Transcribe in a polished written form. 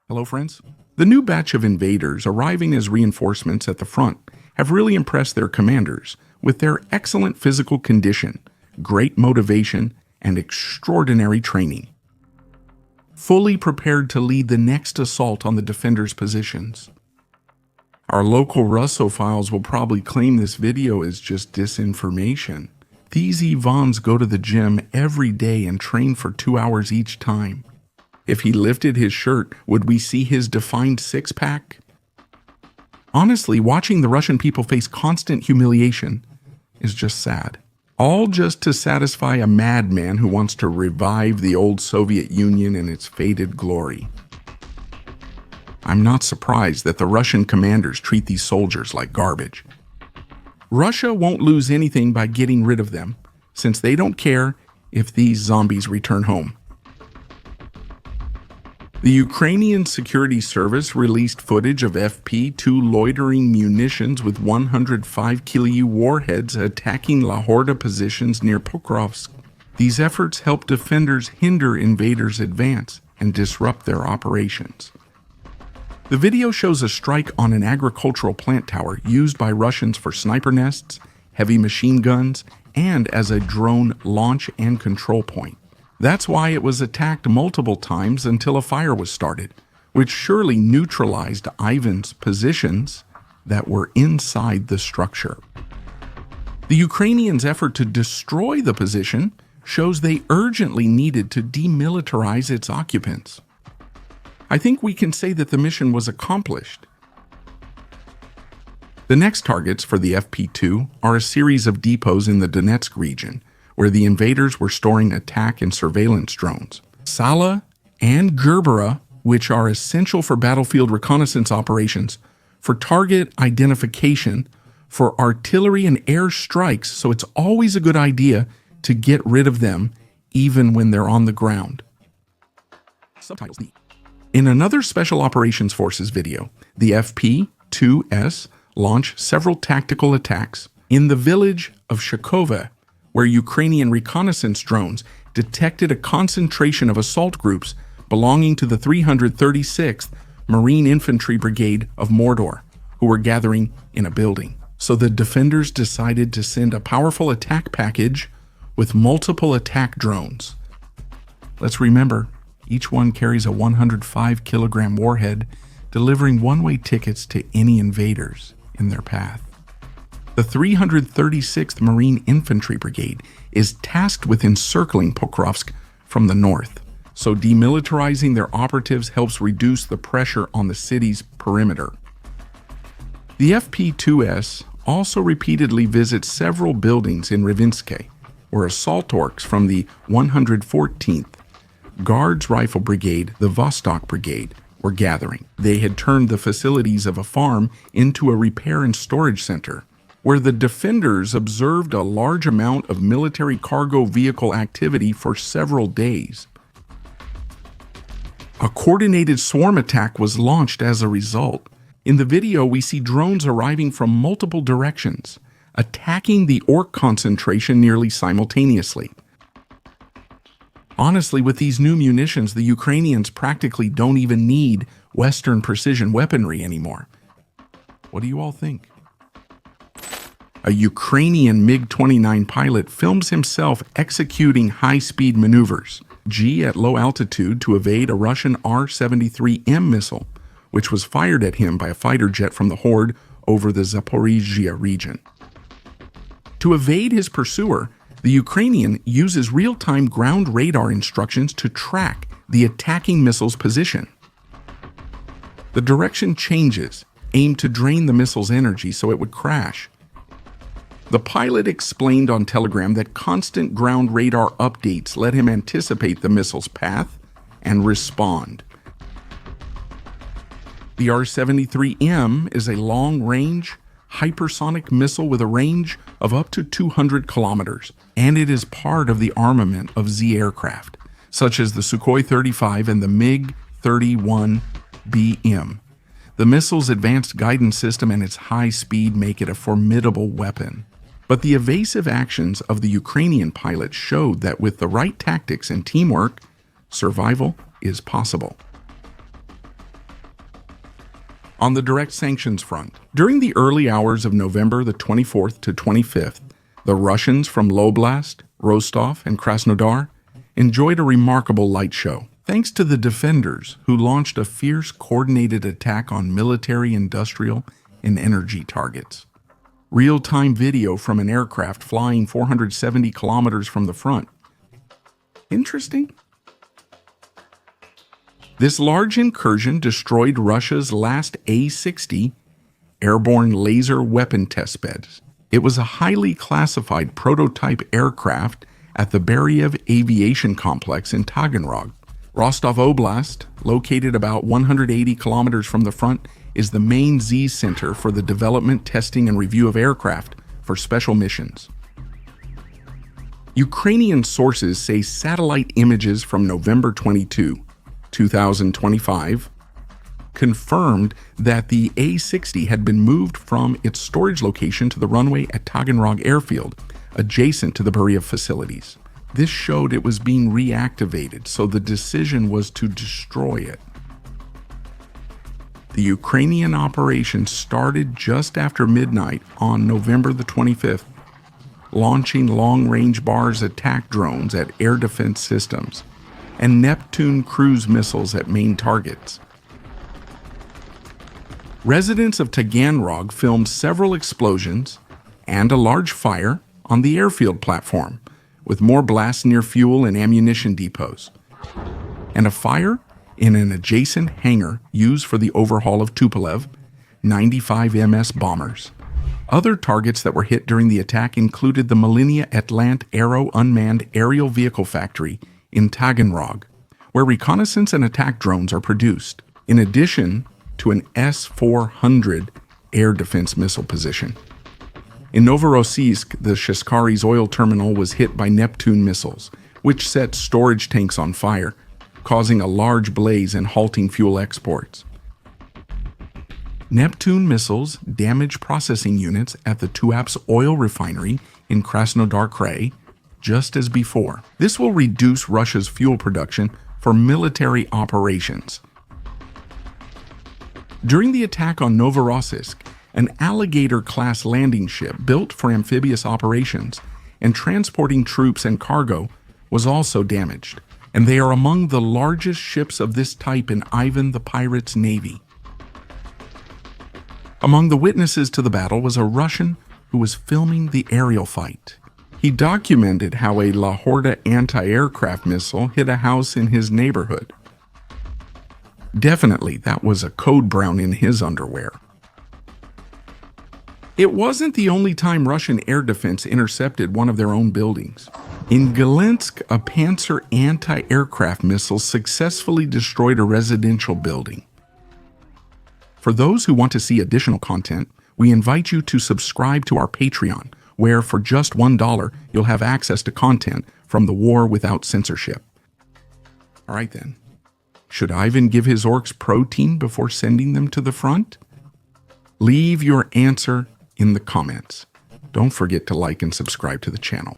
Hello, friends. The new batch of invaders arriving as reinforcements at the front have really impressed their commanders with their excellent physical condition, great motivation, and extraordinary training. Fully prepared to lead the next assault on the defenders' positions. Our local Russophiles will probably claim this video as just disinformation. These Ivans go to the gym every day and train for 2 hours each time. If he lifted his shirt, would we see his defined six-pack? Honestly, watching the Russian people face constant humiliation is just sad. All just to satisfy a madman who wants to revive the old Soviet Union in its faded glory. I'm not surprised that the Russian commanders treat these soldiers like garbage. Russia won't lose anything by getting rid of them, since they don't care if these zombies return home. The Ukrainian Security Service released footage of FP2 loitering munitions with 105 kU warheads attacking La Horda positions near Pokrovsk. These efforts help defenders hinder invaders' advance and disrupt their operations. The video shows a strike on an agricultural plant tower used by Russians for sniper nests, heavy machine guns, and as a drone launch and control point. That's why it was attacked multiple times until a fire was started, which surely neutralized Ivan's positions that were inside the structure. The Ukrainians' effort to destroy the position shows they urgently needed to demilitarize its occupants. I think we can say that the mission was accomplished. The next targets for the FP2 are a series of depots in the Donetsk region, where the invaders were storing attack and surveillance drones. Sala and Gerbera, which are essential for battlefield reconnaissance operations, for target identification, for artillery and air strikes, so it's always a good idea to get rid of them even when they're on the ground. Subtitles. In another Special Operations Forces video, the FP2S launched several tactical attacks in the village of Shakova, where Ukrainian reconnaissance drones detected a concentration of assault groups belonging to the 336th Marine Infantry Brigade of Mordor, who were gathering in a building. So the defenders decided to send a powerful attack package with multiple attack drones. Let's remember, each one carries a 105 kilogram warhead, delivering one-way tickets to any invaders in their path. The 336th Marine Infantry Brigade is tasked with encircling Pokrovsk from the north, so demilitarizing their operatives helps reduce the pressure on the city's perimeter. The FP2S also repeatedly visits several buildings in Readiness, where assault orcs from the 114th Guards Rifle Brigade, the Vostok Brigade, were gathering. They had turned the facilities of a farm into a repair and storage center, where the defenders observed a large amount of military cargo vehicle activity for several days. A coordinated swarm attack was launched as a result. In the video, we see drones arriving from multiple directions, attacking the orc concentration nearly simultaneously. Honestly, with these new munitions, the Ukrainians practically don't even need Western precision weaponry anymore. What do you all think? A Ukrainian MiG-29 pilot films himself executing high-speed maneuvers, G at low altitude, to evade a Russian R-73M missile, which was fired at him by a fighter jet from the Horda over the Zaporizhzhia region. To evade his pursuer, the Ukrainian uses real-time ground radar instructions to track the attacking missile's position. The direction changes, aimed to drain the missile's energy so it would crash. The pilot explained on Telegram that constant ground radar updates let him anticipate the missile's path and respond. The R-73M is a long-range, hypersonic missile with a range of up to 200 kilometers, and it is part of the armament of Z aircraft, such as the Sukhoi 35 and the MiG-31BM. The missile's advanced guidance system and its high speed make it a formidable weapon. But the evasive actions of the Ukrainian pilots showed that with the right tactics and teamwork, survival is possible. On the direct sanctions front, during the early hours of November the 24th to 25th, the Russians from Oblast, Rostov, and Krasnodar enjoyed a remarkable light show, thanks to the defenders who launched a fierce coordinated attack on military, industrial, and energy targets. Real-time video from an aircraft flying 470 kilometers from the front. Interesting. This large incursion destroyed Russia's last A-60 airborne laser weapon testbeds. It was a highly classified prototype aircraft at the Beriev Aviation Complex in Taganrog. Rostov Oblast, located about 180 kilometers from the front, is the main Z center for the development, testing, and review of aircraft for special missions. Ukrainian sources say satellite images from November 22, 2025, confirmed that the A-60 had been moved from its storage location to the runway at Taganrog Airfield, adjacent to the Beriev facilities. This showed it was being reactivated, so the decision was to destroy it. The Ukrainian operation started just after midnight on November the 25th, launching long-range Bars attack drones at air defense systems and Neptune cruise missiles at main targets. Residents of Taganrog filmed several explosions and a large fire on the airfield platform, with more blasts near fuel and ammunition depots, and a fire in an adjacent hangar used for the overhaul of Tupolev 95 MS bombers. Other targets that were hit during the attack included the Millennia Atlant Aero unmanned aerial vehicle factory in Taganrog, where reconnaissance and attack drones are produced, in addition to an S-400 air defense missile position. In Novorossiysk, the Sheskari's oil terminal was hit by Neptune missiles, which set storage tanks on fire, causing a large blaze and halting fuel exports. Neptune missiles damaged processing units at the Tuapse oil refinery in Krasnodar Krai, just as before. This will reduce Russia's fuel production for military operations. During the attack on Novorossiysk, an Alligator-class landing ship built for amphibious operations and transporting troops and cargo was also damaged, and they are among the largest ships of this type in Ivan the Pirate's navy. Among the witnesses to the battle was a Russian who was filming the aerial fight. He documented how a La Horda anti-aircraft missile hit a house in his neighborhood. Definitely, that was a code brown in his underwear. It wasn't the only time Russian air defense intercepted one of their own buildings. In Donetsk, a Panzer anti-aircraft missile successfully destroyed a residential building. For those who want to see additional content, we invite you to subscribe to our Patreon, where for just $1, you'll have access to content from the war without censorship. All right then. Should Ivan give his orcs protein before sending them to the front? Leave your answer in the comments. Don't forget to like and subscribe to the channel.